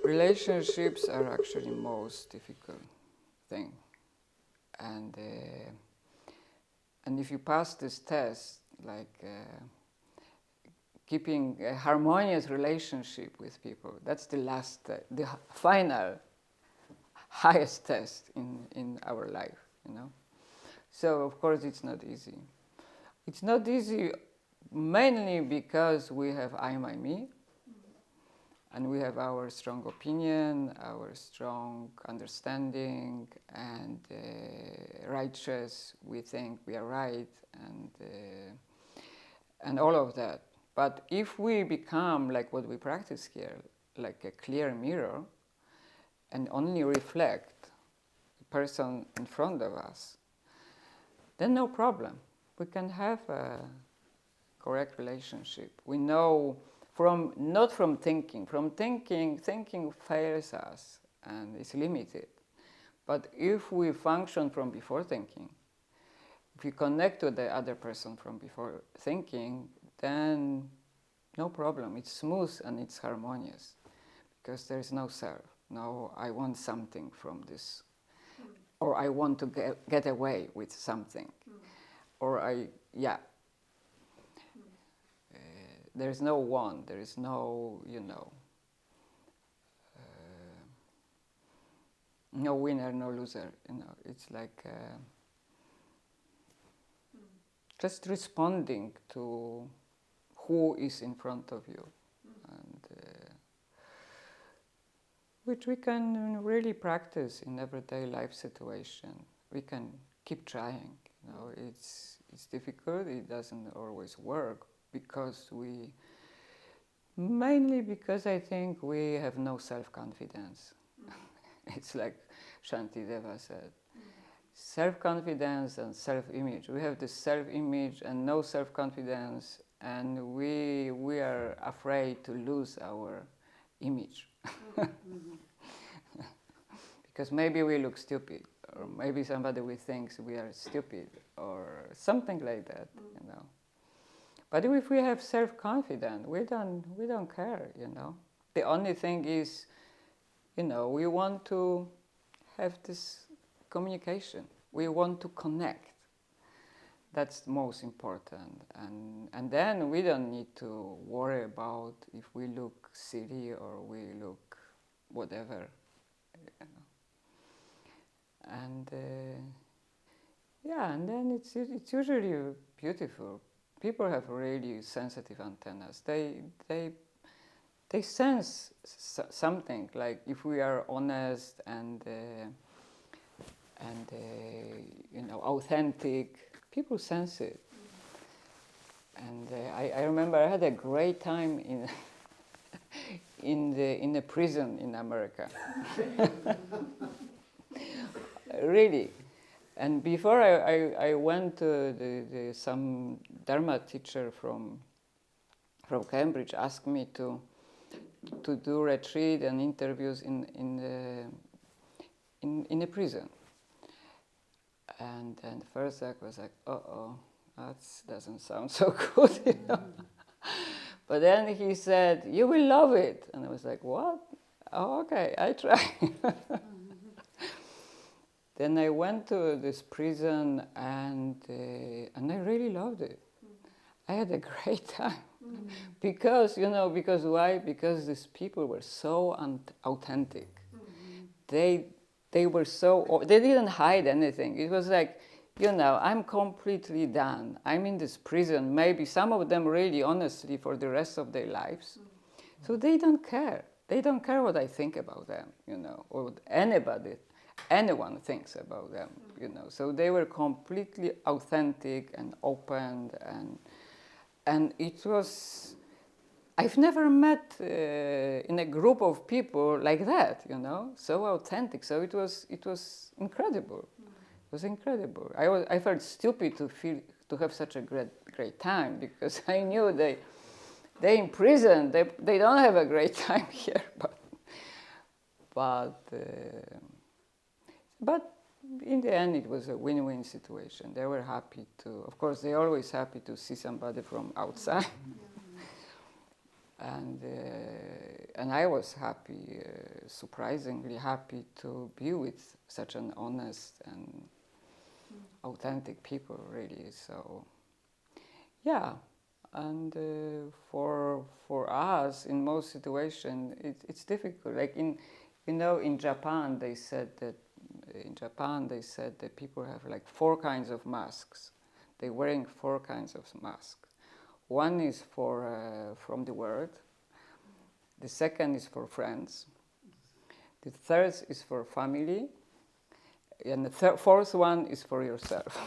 relationships are actually most difficult thing, and if you pass this test, like keeping a harmonious relationship with people, that's the last, the final, highest test in our life, you know. So of course it's not easy. It's not easy mainly because we have I, my, me, and we have our strong opinion, our strong understanding, and righteous. We think we are right, and all of that. But if we become like what we practice here, like a clear mirror, and only reflect the person in front of us, then no problem. We can have a correct relationship. We know not from thinking. From thinking fails us and is limited. But if we function from before thinking, if we connect to the other person from before thinking, then no problem. It's smooth and it's harmonious, because there is no self. No, I want something from this, or I want to get away with something, or there is no want, there is no, no winner, no loser. It's like just responding to who is in front of you, and which we can really practice in everyday life situation. We can keep trying. It's difficult. It doesn't always work mainly because I think we have no self-confidence. It's like Shantideva said. Self-confidence and self-image. We have this self-image and no self-confidence, and we are afraid to lose our image. Because maybe we look stupid, or maybe somebody will think we are stupid, or something like that, But if we have self-confidence, we don't care, The only thing is, we want to have this communication. We want to connect. That's the most important. And then we don't need to worry about if we look silly or we look whatever, And and then it's usually beautiful. People have really sensitive antennas. They sense something, like if we are honest and authentic. People sense it. And I remember I had a great time in the prison in America. Really. And before I went to some Dharma teacher from Cambridge asked me to do retreat and interviews in a prison. And first I was like, that doesn't sound so good, But then he said, you will love it. And I was like, what? Oh, okay, I try. Then I went to this prison and I really loved it. I had a great time. Because why? Because these people were so authentic. They didn't hide anything. It was like, I'm completely done. I'm in this prison, maybe some of them really honestly for the rest of their lives. So they don't care. They don't care what I think about them, or what anyone thinks about them, So they were completely authentic and open, and it was, I've never met in a group of people like that, so authentic. So it was incredible. It was incredible. I felt stupid to have such a great time, because I knew they in prison, they don't have a great time here, but in the end it was a win-win situation. They were happy to, of course they're always happy to see somebody from outside. and I was happy, surprisingly happy to be with such an honest and authentic people, really. So, yeah, and for us, in most situations, it's difficult. Like in Japan, they said that people have like 4 kinds of masks. They're wearing 4 kinds of masks. One is for from the world. The second is for friends. The third is for family. And the fourth one is for yourself.